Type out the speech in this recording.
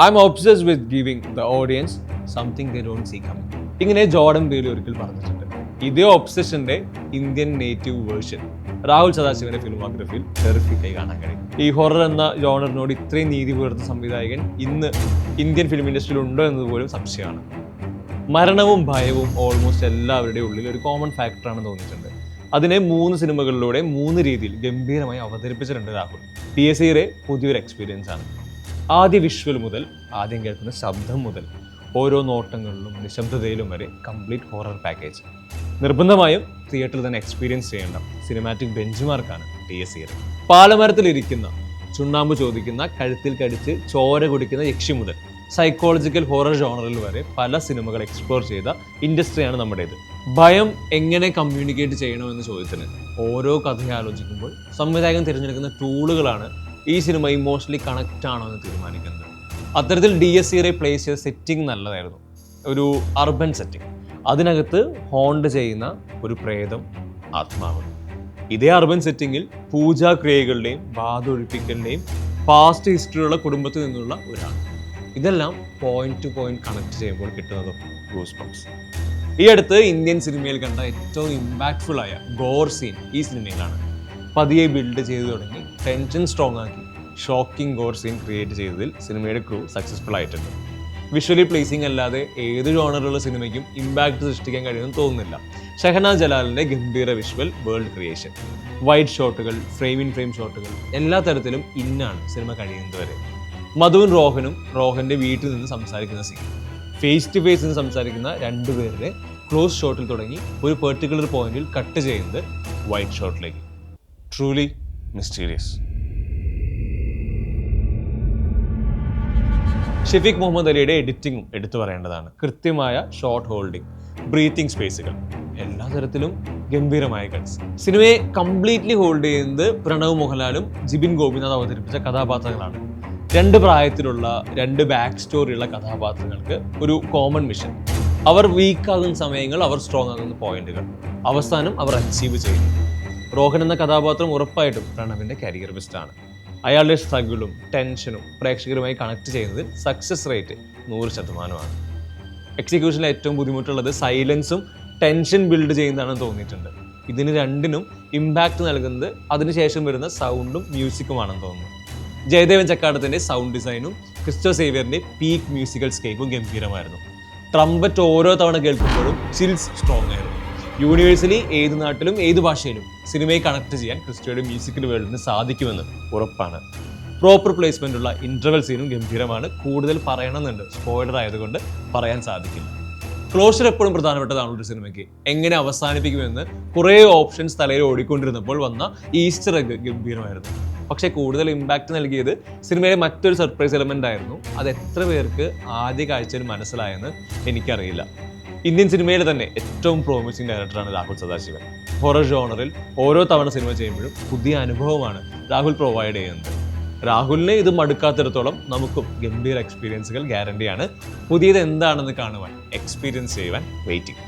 I'm obsessed with giving the audience something they don't see coming. ഇങ്ങനെ Jordan ബേലി ഒരിക്കൽ പറഞ്ഞിട്ടുണ്ട്. ഇതേ ഒബ്സഷന്റെ ഇന്ത്യൻ നേറ്റീവ് വേർഷൻ രാഹുൽ സദാശിവന്റെ ഫിലിമോഗ്രഫിയിൽ ടെറിഫിക്കായി കാണാൻ കഴിയും. ഈ ഹൊറർ എന്ന ജോണറിനോട് ഇത്രയും നീതി പുലർത്തുന്ന സംവിധായകൻ ഇന്ന് ഇന്ത്യൻ ഫിലിം ഇൻഡസ്ട്രിയിൽ ഉണ്ടോ എന്നതുപോലും സംശയമാണ്. മരണവും ഭയവും ഓൾമോസ്റ്റ് എല്ലാവരുടെയും ഉള്ളിൽ ഒരു കോമൺ ഫാക്ടറാണെന്ന് തോന്നിയിട്ടുണ്ട്. അതിനെ 3 സിനിമകളിലൂടെ 3 രീതിയിൽ ഗംഭീരമായി അവതരിപ്പിച്ചിട്ടുണ്ട് രാഹുൽ. PSCയുടെ പുതിയൊരു എക്സ്പീരിയൻസ് ആണ്. ആദ്യ വിഷ്വൽ മുതൽ ആദ്യം കേൾക്കുന്ന ശബ്ദം മുതൽ ഓരോ നോട്ടങ്ങളിലും നിശബ്ദതയിലും വരെ കംപ്ലീറ്റ് ഹൊറർ പാക്കേജ്. നിർബന്ധമായും തിയേറ്ററിൽ തന്നെ എക്സ്പീരിയൻസ് ചെയ്യേണ്ട സിനിമാറ്റിക് ബെഞ്ച്മാർക്കാണ് PSCയുടെ. പാലമരത്തിലിരിക്കുന്ന, ചുണ്ണാമ്പ് ചോദിക്കുന്ന, കഴുത്തിൽ കടിച്ച് ചോര കുടിക്കുന്ന യക്ഷി മുതൽ സൈക്കോളജിക്കൽ ഹൊറർ ജോണറിൽ വരെ പല സിനിമകൾ എക്സ്പ്ലോർ ചെയ്ത ഇൻഡസ്ട്രിയാണ് നമ്മുടേത്. ഭയം എങ്ങനെ കമ്മ്യൂണിക്കേറ്റ് ചെയ്യണമെന്ന ചോദ്യത്തിന് ഓരോ കഥയെ ആലോചിക്കുമ്പോൾ സംവിധായകൻ തിരഞ്ഞെടുക്കുന്ന ടൂളുകളാണ് ഈ സിനിമ ഇമോഷണലി കണക്റ്റ് ആണോ എന്ന് തീരുമാനിക്കുന്നത്. അത്തരത്തിൽ DSCയെ പ്ലേസ് ചെയ്ത സെറ്റിംഗ് നല്ലതായിരുന്നു. ഒരു അർബൻ സെറ്റിംഗ്, അതിനകത്ത് ഹോണ്ട് ചെയ്യുന്ന ഒരു പ്രേതം, ആത്മാവ്. ഇതേ അർബൻ സെറ്റിങ്ങിൽ പൂജാക്രിയകളുടെയും വാതൊഴിപ്പിക്കലിൻ്റെയും പാസ്റ്റ് ഹിസ്റ്ററിയുള്ള കുടുംബത്തിൽ നിന്നുള്ള ഒരാൾ. ഇതെല്ലാം പോയിന്റ് ടു പോയിന്റ് കണക്ട് ചെയ്യുമ്പോൾ കിട്ടുന്നതും ഗൂസ് ബംപ്സ്. ഈ അടുത്ത് ഇന്ത്യൻ സിനിമയിൽ കണ്ട ഏറ്റവും ഇമ്പാക്ട്ഫുൾ ആയ ഗോർ സീൻ ഈ സിനിമയിലാണ്. പതിയെ ബിൽഡ് ചെയ്തു തുടങ്ങി ടെൻഷൻ സ്ട്രോങ് ആക്കി ഷോക്കിംഗ് ഗോർ സീൻ ക്രിയേറ്റ് ചെയ്തതിൽ സിനിമയുടെ ക്രൂ സക്സസ്ഫുൾ ആയിട്ടുണ്ട്. വിഷ്വലി പ്ലേസിംഗ് അല്ലാതെ ഏത് ജോണറിലുള്ള സിനിമയ്ക്കും ഇമ്പാക്ട് സൃഷ്ടിക്കാൻ കഴിയുമെന്ന് തോന്നുന്നില്ല. ഷഹനാസ് ജലാലിൻ്റെ ഗംഭീര വിഷ്വൽ വേൾഡ് ക്രിയേഷൻ, വൈഡ് ഷോട്ടുകൾ, ഫ്രെയിം ഇൻ ഫ്രെയിം ഷോട്ടുകൾ, എല്ലാ തരത്തിലും ഇന്നാണ് സിനിമ കഴിയുന്നത് വരെ. മധുവും റോഹൻ്റെ വീട്ടിൽ നിന്ന് സംസാരിക്കുന്ന സീൻ, ഫേസ് ടു ഫേസ് നിന്ന് സംസാരിക്കുന്ന 2 പേരുടെ ക്ലോസ് ഷോട്ടിൽ തുടങ്ങി ഒരു പെർട്ടിക്കുലർ പോയിന്റിൽ കട്ട് ചെയ്യുന്നത് വൈഡ് ഷോട്ടിലേക്ക്. Truly mysterious. ഷെഫീഖ് മുഹമ്മദ് അലിയുടെ എഡിറ്റിംഗും എടുത്തു പറയേണ്ടതാണ്. കൃത്യമായ ഷോട്ട് ഹോൾഡിംഗ്, ബ്രീത്തിങ് സ്പേസുകൾ, എല്ലാ തരത്തിലും ഗംഭീരമായ കട്ട്സ്. സിനിമയെ കംപ്ലീറ്റ്ലി ഹോൾഡ് ചെയ്യുന്നത് പ്രണവ് മോഹൻലാലും ജിബിൻ ഗോപിനാഥ് അവതരിപ്പിച്ച കഥാപാത്രങ്ങളാണ്. 2 പ്രായത്തിലുള്ള 2 ബാക്ക് സ്റ്റോറിയുള്ള കഥാപാത്രങ്ങൾക്ക് ഒരു കോമൺ മിഷൻ. അവർ വീക്കാകുന്ന സമയങ്ങൾ, അവർ സ്ട്രോങ് ആകുന്ന പോയിന്റുകൾ, അവസാനം അവർ അച്ചീവ് ചെയ്യുന്നു. റോഹൻ എന്ന കഥാപാത്രം ഉറപ്പായിട്ടും പ്രണവിൻ്റെ കരിയർ ബെസ്റ്റാണ്. അയാളുടെ സ്ട്രഗിളും ടെൻഷനും പ്രേക്ഷകരുമായി കണക്ട് ചെയ്യുന്നതിൽ സക്സസ് റേറ്റ് 100%. എക്സിക്യൂഷനിൽ ഏറ്റവും ബുദ്ധിമുട്ടുള്ളത് സൈലൻസും ടെൻഷൻ ബിൽഡ് ചെയ്യുന്നതാണെന്ന് തോന്നിയിട്ടുണ്ട്. ഇതിന് രണ്ടിനും ഇമ്പാക്റ്റ് നൽകുന്നത് അതിനുശേഷം വരുന്ന സൗണ്ടും മ്യൂസിക്കുമാണെന്ന് തോന്നുന്നു. ജയദേവൻ ചക്കാടത്തിൻ്റെ സൗണ്ട് ഡിസൈനും ക്രിസ്റ്റോ സേവിയറിൻ്റെ പീക്ക് മ്യൂസിക്കൽ സ്കേപ്പും ഗംഭീരമായിരുന്നു. ട്രംപറ്റ് ഓരോ തവണ കേൾക്കുമ്പോഴും ചിൽസ് സ്ട്രോങ് ആയിരുന്നു. യൂണിവേഴ്സലി ഏത് നാട്ടിലും ഏത് ഭാഷയിലും സിനിമയെ കണക്ട് ചെയ്യാൻ ക്രിസ്റ്റോയുടെ മ്യൂസിക്കൽ വേൾഡിന് സാധിക്കുമെന്ന് ഉറപ്പാണ്. പ്രോപ്പർ പ്ലേസ്മെൻ്റ് ഉള്ള ഇൻ്റർവൽ സീനും ഗംഭീരമാണ്. കൂടുതൽ പറയണമെന്നുണ്ട്, സ്പോയിലർ ആയതുകൊണ്ട് പറയാൻ സാധിക്കില്ല. ക്ലോഷർ എപ്പോഴും പ്രധാനപ്പെട്ടതാണ് ഒരു സിനിമയ്ക്ക്. എങ്ങനെ അവസാനിപ്പിക്കുമെന്ന് കുറേ ഓപ്ഷൻസ് തലയിൽ ഓടിക്കൊണ്ടിരുന്നപ്പോൾ വന്ന ഈസ്റ്റർ എഗ് ഗംഭീരമായിരുന്നു. പക്ഷേ കൂടുതൽ ഇമ്പാക്റ്റ് നൽകിയത് സിനിമയിലെ മറ്റൊരു സർപ്രൈസ് എലമെൻ്റ് ആയിരുന്നു. അത് എത്ര പേർക്ക് ആദ്യ കാഴ്ചയിൽ മനസ്സിലായെന്ന് എനിക്കറിയില്ല. ഇന്ത്യൻ സിനിമയിലെ തന്നെ ഏറ്റവും പ്രോമിസിംഗ് ഡയറക്ടറാണ് രാഹുൽ സദാശിവൻ. ഹൊറർ ജോണറിൽ ഓരോ തവണ സിനിമ ചെയ്യുമ്പോഴും പുതിയ അനുഭവമാണ് രാഹുൽ പ്രൊവൈഡ് ചെയ്യുന്നത്. രാഹുലിനെ ഇത് മടുക്കാത്തിടത്തോളം നമുക്കും ഗംഭീര എക്സ്പീരിയൻസുകൾ ഗ്യാരണ്ടിയാണ്. പുതിയത് എന്താണെന്ന് കാണുവാൻ, എക്സ്പീരിയൻസ് ചെയ്യുവാൻ വെയിറ്റിംഗ്.